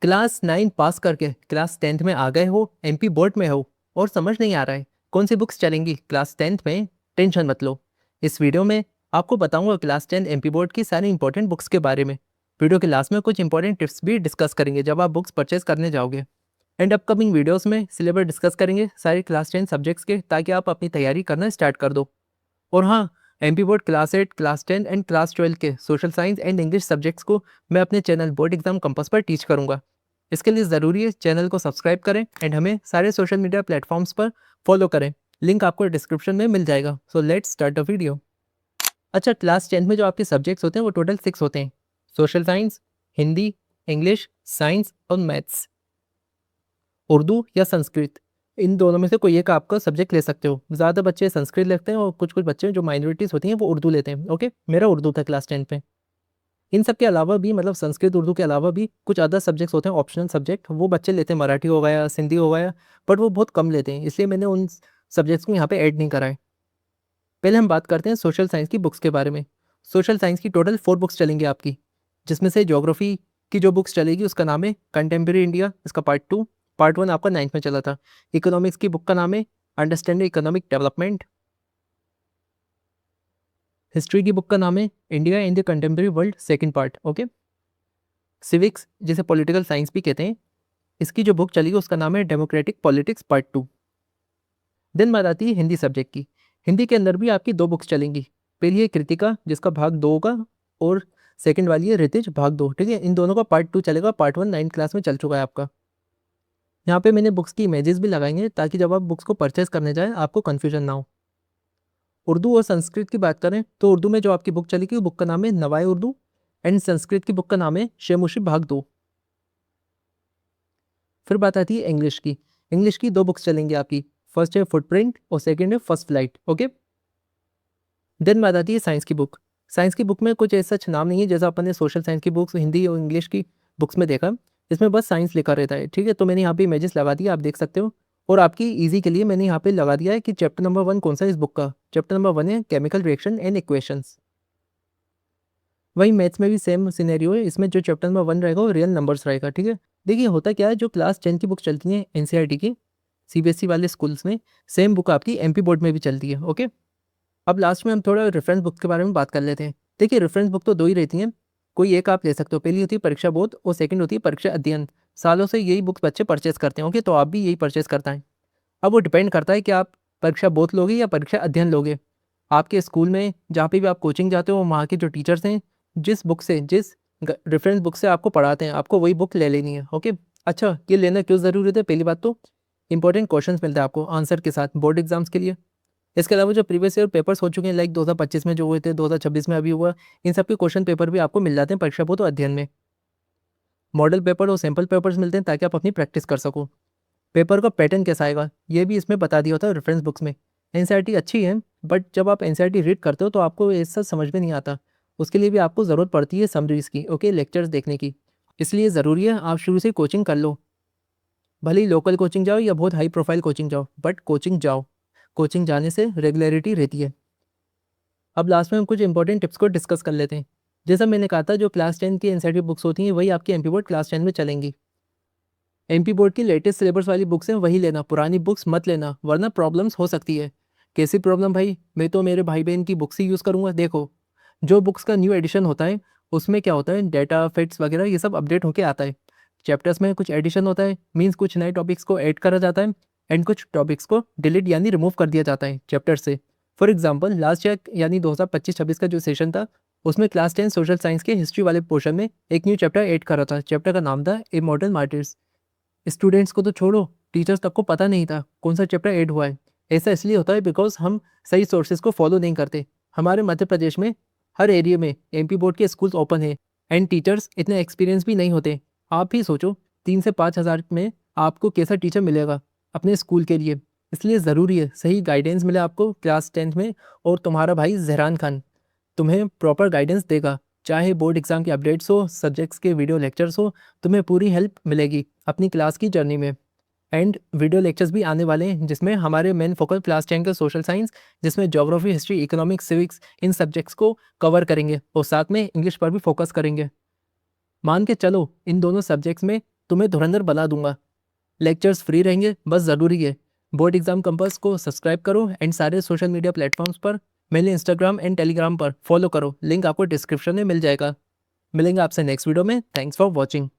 Class 9 पास करके class 10th में आ गए हो, एमपी बोर्ड में हो और समझ नहीं आ रहा है कौन सी बुक्स चलेंगी क्लास 10th में। टेंशन मत लो। इस वीडियो में आपको बताऊंगा क्लास 10 एमपी बोर्ड की सारी इंपॉर्टेंट बुक्स के बारे में। वीडियो के लास्ट में कुछ इंपॉर्टेंट टिप्स भी डिस्कस करेंगे जब आप बुक्स परचेज करने जाओगे। एंड अपकमिंग वीडियोस में सिलेबस डिस्कस करेंगे सारे क्लास 10 सब्जेक्ट्स के, ताकि आप अपनी तैयारी करना स्टार्ट कर दो। और हाँ, MP board class 8, class 10 and class 12 के social science and English subjects को मैं अपने चैनल बोर्ड एग्जाम कंपास पर टीच करूंगा। इसके लिए ज़रूरी है चैनल को सब्सक्राइब करें एंड हमें सारे सोशल मीडिया प्लेटफॉर्म्स पर फॉलो करें। लिंक आपको डिस्क्रिप्शन में मिल जाएगा। So let's start the video. अच्छा, क्लास 10 में जो आपके सब्जेक्ट्स होते हैं वो टोटल 6 होते हैं। Social science, Hindi, English, science और मैथ्स। उर्दू या संस्कृत, इन दोनों में से कोई एक आपका सब्जेक्ट ले सकते हो। ज़्यादा बच्चे संस्कृत लेते हैं और कुछ कुछ बच्चे जो माइनॉरिटीज़ होती हैं वो उर्दू लेते हैं। ओके, मेरा उर्दू था क्लास 10 पे। इन सब के अलावा भी, मतलब संस्कृत उर्दू के अलावा भी कुछ अदर सब्जेक्ट्स होते हैं, ऑप्शनल सब्जेक्ट, वो बच्चे लेते हैं। मराठी हो गया, सिंधी हो गया, बट वो बहुत कम लेते हैं, इसलिए मैंने उन सब्जेक्ट्स को यहाँ पे ऐड नहीं करा है। पहले हम बात करते हैं सोशल साइंस की बुक्स के बारे में। सोशल साइंस की टोटल 4 बुक्स चलेंगी आपकी, जिसमें से ज्योग्राफी की जो बुक्स चलेगी उसका नाम है कंटेम्प्रेरी इंडिया, इसका पार्ट 2। पार्ट 1 आपका 9th में चला था। इकोनॉमिक्स की बुक का नाम है अंडरस्टैंडिंग इकोनॉमिक डेवलपमेंट। हिस्ट्री की बुक का नाम है India in the contemporary world, second part. Okay. Civics, जिसे पॉलिटिकल साइंस भी कहते हैं, इसकी जो बुक चली उसका नाम है डेमोक्रेटिक पॉलिटिक्स पार्ट 2। देन बात आती है हिंदी सब्जेक्ट की। हिंदी के अंदर भी आपकी 2 बुक्स चलेंगी। पहली है कृतिका, जिसका भाग 2 होगा, और सेकंड वाली है ऋतिज, भाग 2। ठीक है, इन दोनों का पार्ट 2 चलेगा। पार्ट 1 9th क्लास में चल चुका है आपका। यहाँ पे मैंने बुक्स की इमेजेस भी लगाएंगे ताकि जब आप बुक्स को परचेज करने जाएं आपको कन्फ्यूजन ना हो। उर्दू और संस्कृत की बात करें तो उर्दू में जो आपकी बुक चलेगी वो बुक का नाम है नवाए उर्दू, एंड संस्कृत की बुक का नाम है शेमुशी भाग 2। फिर बात आती है इंग्लिश की। इंग्लिश की 2 बुक्स चलेंगी आपकी, फर्स्ट है फुटप्रिंट और सेकंड है फर्स्ट फ्लाइट। ओके। देन बात आती है साइंस की बुक। साइंस की बुक में कुछ ऐसा नाम नहीं है जैसा अपन ने सोशल साइंस की बुक्स, हिंदी और इंग्लिश की बुक्स में देखा। इसमें बस साइंस लिखा रहता है। ठीक है, तो मैंने यहाँ पे इमेजेस लगा दिया, आप देख सकते हो। और आपकी इजी के लिए मैंने यहाँ पे लगा दिया है कि चैप्टर नंबर 1 कौन सा है इस बुक का। चैप्टर नंबर 1 है केमिकल रिएक्शन एंड इक्वेशंस। वही मैथ्स में भी सेम सिनेरियो है, इसमें जो चैप्टर नंबर 1 रहेगा वो रियल नंबर्स रहेगा। ठीक है, देखिए होता क्या है, जो क्लास 10 की बुक चलती है एनसीईआरटी की, सीबीएसई वाले स्कूल्स में, सेम बुक आपकी एमपी बोर्ड में भी चलती है। ओके। अब लास्ट में हम थोड़ा रेफरेंस बुक के बारे में बात कर लेते हैं। देखिए रेफरेंस बुक तो 2 ही रहती हैं, कोई एक आप ले सकते हो। पहली होती है परीक्षा बोध और सेकंड होती है परीक्षा अध्ययन। सालों से यही बुक्स बच्चे परचेस करते हैं। ओके, तो आप भी यही परचेस करता है। अब वो डिपेंड करता है कि आप परीक्षा बोध लोगे या परीक्षा अध्ययन लोगे। आपके स्कूल में जहाँ पे भी आप कोचिंग जाते हो वहाँ के जो टीचर्स हैं, जिस बुक से, जिस रेफरेंस बुक से आपको पढ़ाते हैं, आपको वही बुक ले लेनी है। ओके। अच्छा, ये लेना क्यों ज़रूरी है? पहली बात तो इंपॉर्टेंट क्वेश्चंस मिलते हैं आपको आंसर के साथ बोर्ड एग्जाम्स के लिए। इसके अलावा जो प्रीवियस ईयर पेपर्स हो चुके हैं, लाइक 2025 में जो हुए थे, 2026 में अभी हुआ, इन सब के क्वेश्चन पेपर भी आपको मिल जाते हैं परीक्षा बोध और अध्ययन में। मॉडल पेपर और सैम्पल पेपर्स मिलते हैं ताकि आप अपनी प्रैक्टिस कर सको। पेपर का पैटर्न कैसा आएगा ये भी इसमें बता दिया होता है रेफरेंस बुक्स में। एनसीईआरटी अच्छी है, बट जब आप एनसीईआरटी रीड करते हो तो आपको ऐसा समझ में नहीं आता। उसके लिए भी आपको ज़रूरत पड़ती है समरीज की, ओके, लेक्चर्स देखने की। इसलिए ज़रूरी है आप शुरू से कोचिंग कर लो। भले ही लोकल कोचिंग जाओ या बहुत हाई प्रोफाइल कोचिंग जाओ, बट कोचिंग जाओ। कोचिंग जाने से रेगुलरिटी रहती है। अब लास्ट में हम कुछ इंपॉर्टेंट टिप्स को डिस्कस कर लेते हैं। जैसा मैंने कहा था, जो क्लास 10 की एनसीईआरटी बुक्स होती हैं वही आपकी एमपी बोर्ड क्लास 10 में चलेंगी। एमपी बोर्ड की लेटेस्ट सिलेबस वाली बुक्स हैं वही लेना, पुरानी बुक्स मत लेना, वरना प्रॉब्लम्स हो सकती है। कैसी प्रॉब्लम भाई? मैं तो मेरे भाई बहन की बुक्स ही यूज़ करूँगा। देखो, जो बुक्स का न्यू एडिशन होता है उसमें क्या होता है, डेटा फैक्ट्स वगैरह ये सब अपडेट होके आता है। चैप्टर्स में कुछ एडिशन होता है, मीन्स कुछ नए टॉपिक्स को ऐड करा जाता है, एंड कुछ टॉपिक्स को डिलीट यानी रिमूव कर दिया जाता है चैप्टर से। फॉर एग्जाम्पल, लास्ट ईयर यानी 2025-26 का जो सेशन था उसमें क्लास 10 सोशल साइंस के हिस्ट्री वाले पोर्शन में एक न्यू चैप्टर ऐड करा था। चैप्टर का नाम था इमॉर्टल मार्टिर्स। स्टूडेंट्स को तो छोड़ो, टीचर्स तक को पता नहीं था कौन सा चैप्टर ऐड हुआ है। ऐसा इसलिए होता है बिकॉज हम सही सोर्सेज को फॉलो नहीं करते। हमारे मध्य प्रदेश में हर एरिया में एमपी बोर्ड के स्कूल्स ओपन है, एंड टीचर्स इतने एक्सपीरियंस भी नहीं होते। आप ही सोचो, 3 से 5 हज़ार में आपको कैसा टीचर मिलेगा अपने स्कूल के लिए। इसलिए ज़रूरी है सही गाइडेंस मिले आपको क्लास 10th में, और तुम्हारा भाई जहरान खान तुम्हें प्रॉपर गाइडेंस देगा। चाहे बोर्ड एग्जाम के अपडेट्स हो, सब्जेक्ट्स के वीडियो लेक्चर्स हो, तुम्हें पूरी हेल्प मिलेगी अपनी क्लास की जर्नी में। एंड वीडियो लेक्चर्स भी आने वाले हैं जिसमें हमारे मेन फोकस क्लास 10 का सोशल साइंस, जिसमें ज्योग्राफी, हिस्ट्री, इकोनॉमिक्स, सिविक्स, इन सब्जेक्ट्स को कवर करेंगे और साथ में इंग्लिश पर भी फोकस करेंगे। मान के चलो इन दोनों सब्जेक्ट्स में तुम्हें धुरंधर बना दूंगा। लेक्चर्स फ्री रहेंगे, बस ज़रूरी है बोर्ड एग्जाम कंपास को सब्सक्राइब करो एंड सारे सोशल मीडिया प्लेटफॉर्म्स पर, मेरे इंस्टाग्राम एंड टेलीग्राम पर फॉलो करो, लिंक आपको डिस्क्रिप्शन में मिल जाएगा। मिलेंगे आपसे नेक्स्ट वीडियो में। Thanks for watching.